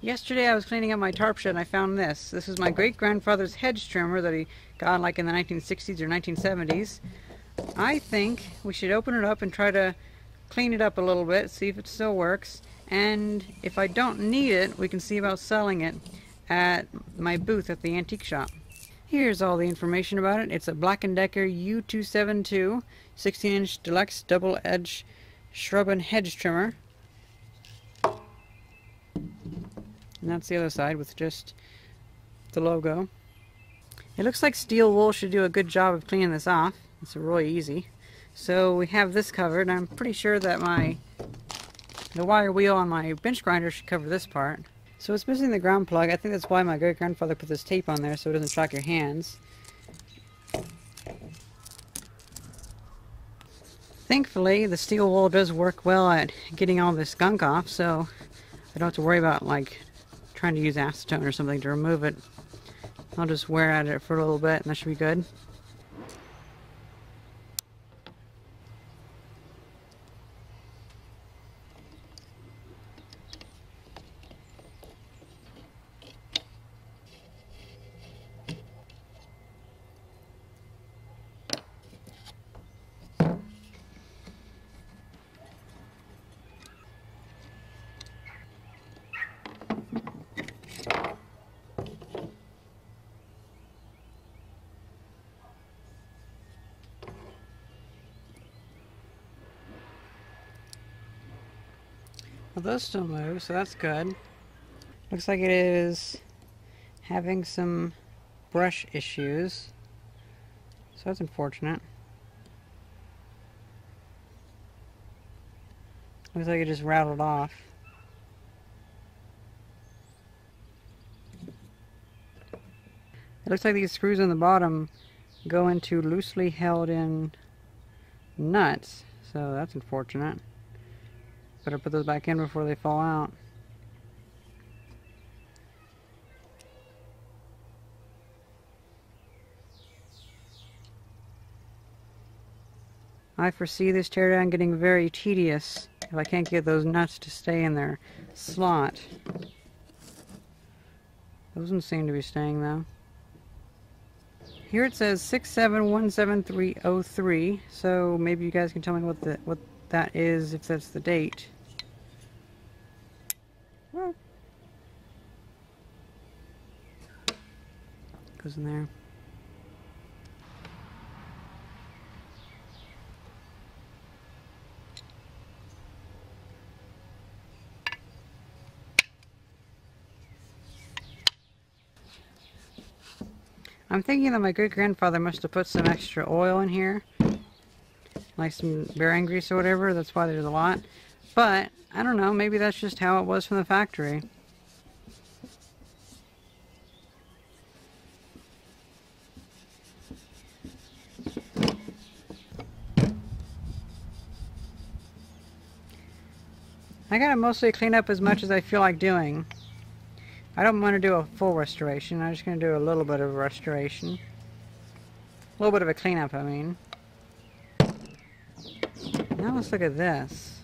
Yesterday I was cleaning up my tarp shed and I found this. This is my great-grandfather's hedge trimmer that he got like in the 1960s or 1970s. I think we should open it up and try to clean it up a little bit, see if it still works. And if I don't need it, we can see about selling it at my booth at the antique shop. Here's all the information about it. It's a Black & Decker U272 16-inch deluxe double-edge shrub and hedge trimmer. And that's the other side with just the logo. It looks like steel wool should do a good job of cleaning this off. It's really easy. So we have this covered. I'm pretty sure that the wire wheel on my bench grinder should cover this part. So it's missing the ground plug. I think that's why my great-grandfather put this tape on there so it doesn't shock your hands. Thankfully, the steel wool does work well at getting all this gunk off, so I don't have to worry about like trying to use acetone or something to remove it. I'll just wear at it for a little bit and that should be good. Well, those still move, so that's good. Looks like it is having some brush issues, so that's unfortunate. Looks like it just rattled off. It looks like these screws on the bottom go into loosely held in nuts, so that's unfortunate. Better put those back in before they fall out. I foresee this teardown getting very tedious if I can't get those nuts to stay in their slot. Those ones seem to be staying though. Here it says 67-17303, so maybe you guys can tell me what that is, if that's the date. Well, goes in there. I'm thinking that my great-grandfather must have put some extra oil in here, like some bearing grease or whatever. That's why there's a lot. But I don't know, maybe that's just how it was from the factory. I gotta mostly clean up as much as I feel like doing. I don't want to do a full restoration. I'm just going to do a little bit of a restoration. A little bit of a cleanup, I mean. Now let's look at this.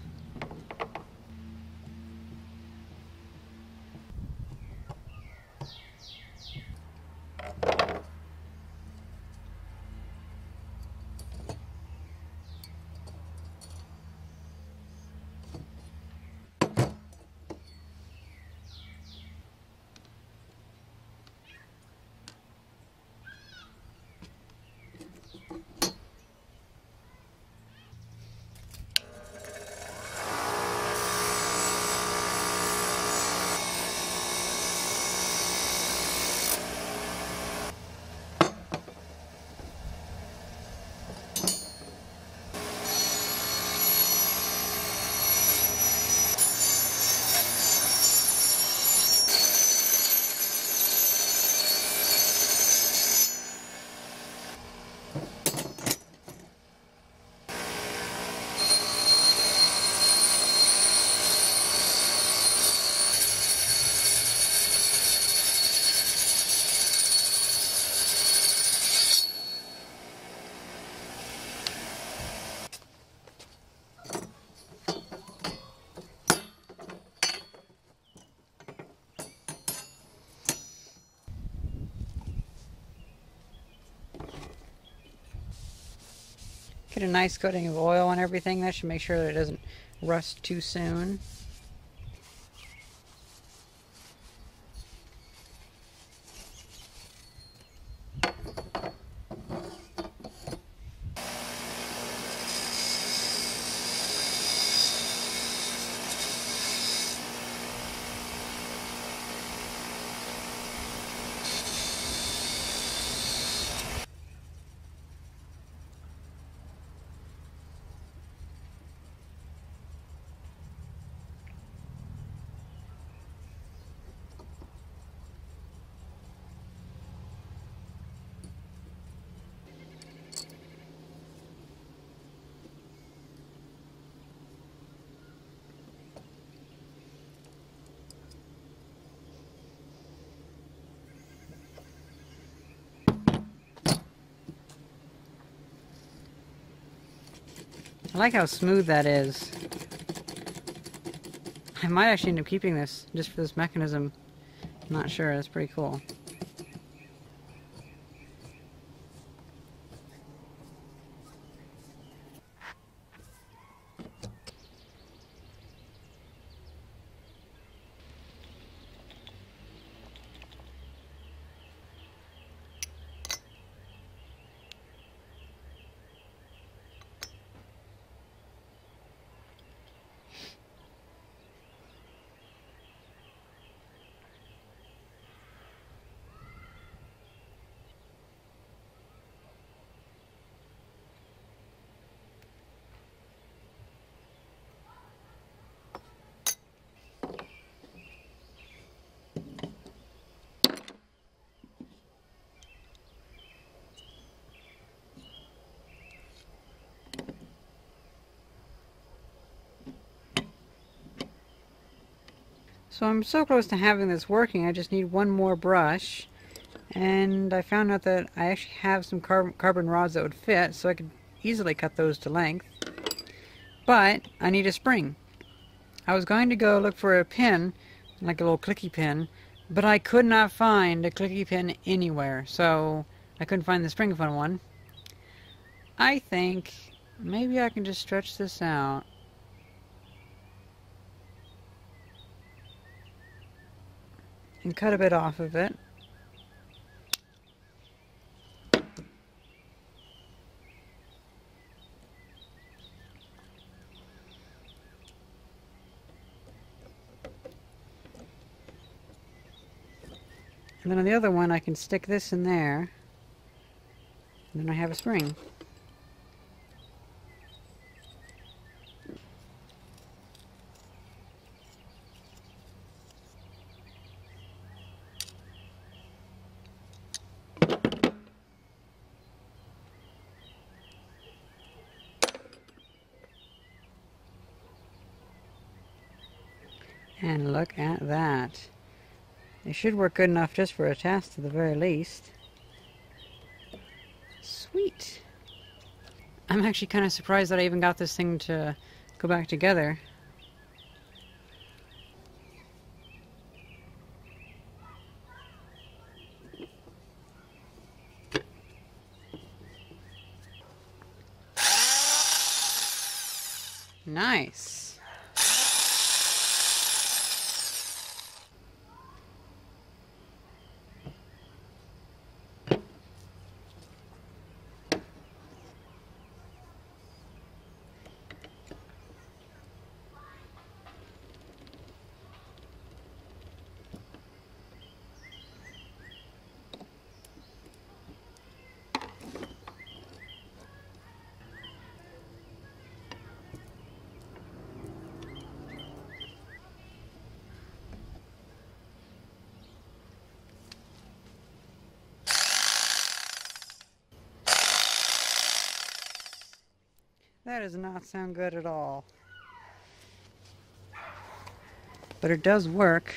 Get a nice coating of oil and everything. That should make sure that it doesn't rust too soon. I like how smooth that is. I might actually end up keeping this just for this mechanism. I'm not sure. That's pretty cool. So I'm so close to having this working. I just need one more brush. And I found out that I actually have some carbon rods that would fit, so I could easily cut those to length. But I need a spring. I was going to go look for a pin, like a little clicky pin, but I could not find a clicky pin anywhere, so I couldn't find the spring fun one. I think maybe I can just stretch this out. And cut a bit off of it. And then on the other one I can stick this in there. And then I have a spring. And look at that. It should work good enough just for a test at the very least. Sweet. I'm actually kind of surprised that I even got this thing to go back together. Nice. That does not sound good at all. But it does work.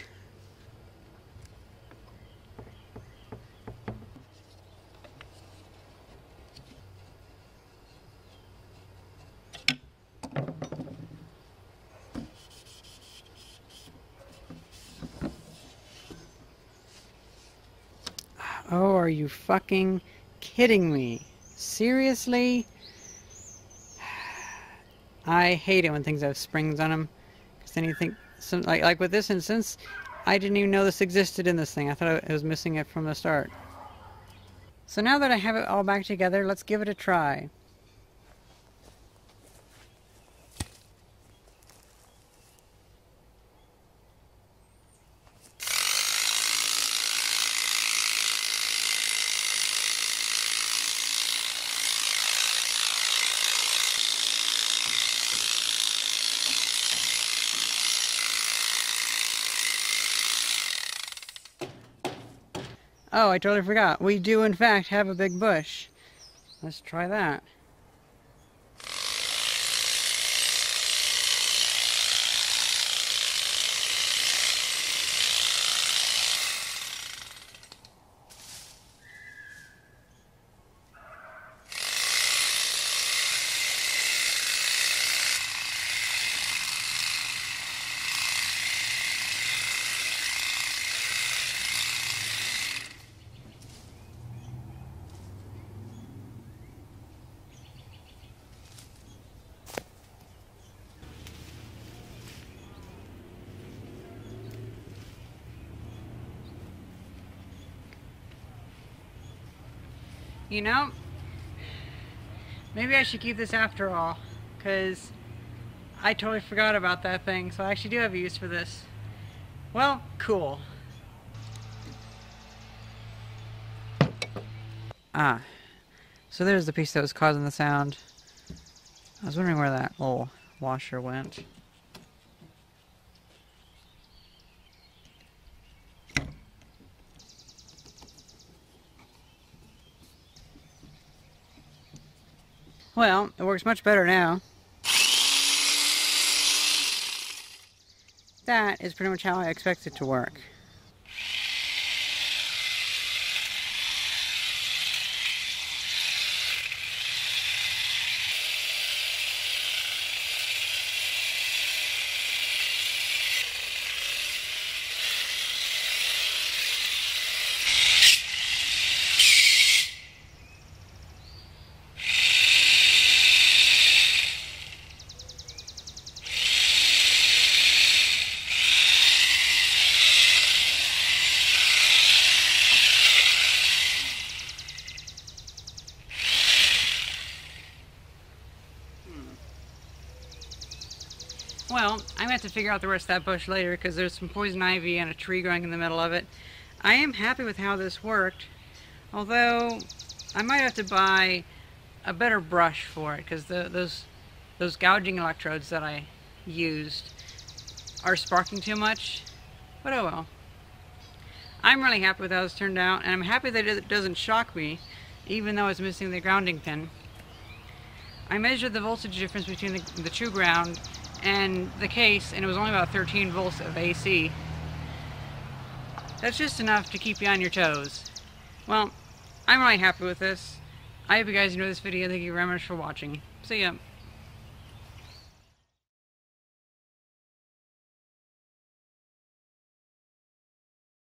Oh, are you fucking kidding me? Seriously? I hate it when things have springs on them, because then you think, like with this instance, I didn't even know this existed in this thing. I thought it was missing it from the start. So now that I have it all back together, let's give it a try. Oh, I totally forgot. We do in fact have a big bush. Let's try that. You know, maybe I should keep this after all, because I totally forgot about that thing, so I actually do have a use for this. Well, cool. Ah, so there's the piece that was causing the sound. I was wondering where that little washer went. Well, it works much better now. That is pretty much how I expect it to work. Well, I'm going to have to figure out the rest of that bush later because there's some poison ivy and a tree growing in the middle of it. I am happy with how this worked, although I might have to buy a better brush for it because those gouging electrodes that I used are sparking too much, but oh well. I'm really happy with how this turned out, and I'm happy that it doesn't shock me, even though it's missing the grounding pin. I measured the voltage difference between the true ground and the case, and it was only about 13 volts of AC. That's just enough to keep you on your toes. Well, I'm really happy with this. I hope you guys enjoyed this video. Thank you very much for watching. See ya.